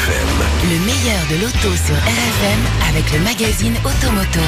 RFM. Le meilleur de l'auto sur RFM avec le magazine Automoto.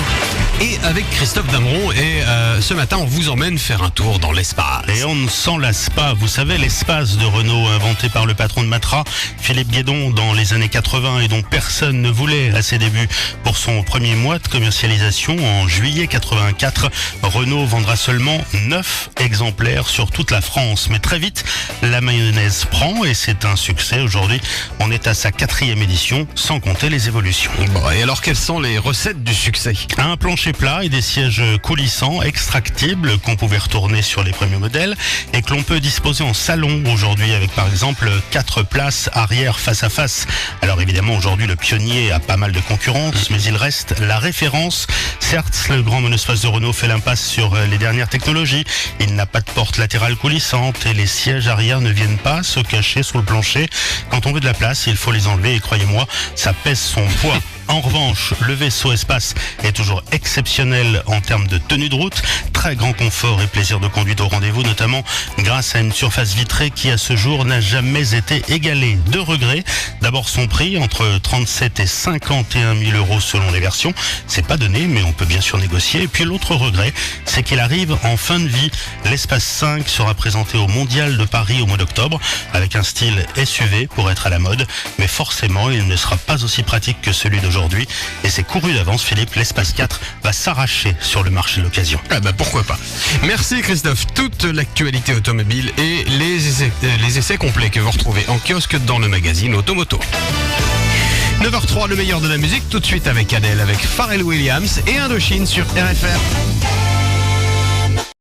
Et avec Christophe Damron, et ce matin on vous emmène faire un tour dans l'espace. Et on ne s'en lasse pas, vous savez, l'espace de Renault inventé par le patron de Matra, Philippe Guédon, dans les années 80 et dont personne ne voulait à ses débuts. Pour son premier mois de commercialisation en juillet 84, Renault vendra seulement 9 exemplaires sur toute la France. Mais très vite, la mayonnaise prend et c'est un succès. Aujourd'hui, on est à sa 4e édition, sans compter les évolutions. Bon, et alors quelles sont les recettes du succès ? Un plancher plat et des sièges coulissants, extractibles, qu'on pouvait retourner sur les premiers modèles et que l'on peut disposer en salon aujourd'hui avec par exemple 4 places arrière face à face. Alors évidemment aujourd'hui le Pionnier a pas mal de concurrence, mais il reste la référence. Certes, le grand monospace de Renault fait l'impasse sur les dernières technologies. Il n'a pas de porte latérale coulissante et les sièges arrière ne viennent pas se cacher sous le plancher. Quand on veut de la place, il faut les enlever et croyez-moi, ça pèse son poids. En revanche, le vaisseau espace est toujours exceptionnel en termes de tenue de route. Très grand confort et plaisir de conduite au rendez-vous, notamment grâce à une surface vitrée qui à ce jour n'a jamais été égalée. 2 regrets. D'abord son prix, entre 37 et 51 000 euros selon les versions. C'est pas donné, mais on peut bien sûr négocier. Et puis l'autre regret, c'est qu'il arrive en fin de vie. L'Espace 5 sera présenté au Mondial de Paris au mois d'octobre, avec un style SUV pour être à la mode. Mais forcément, il ne sera pas aussi pratique que celui d'aujourd'hui. Et c'est couru d'avance, Philippe, l'Espace 4 va s'arracher sur le marché de l'occasion. Ah bah pourquoi pas. Merci Christophe. Toute l'actualité automobile et les essais complets que vous retrouvez en kiosque dans le magazine Automoto. 9h03, le meilleur de la musique, tout de suite avec Adèle, avec Pharrell Williams et Indochine sur RFR.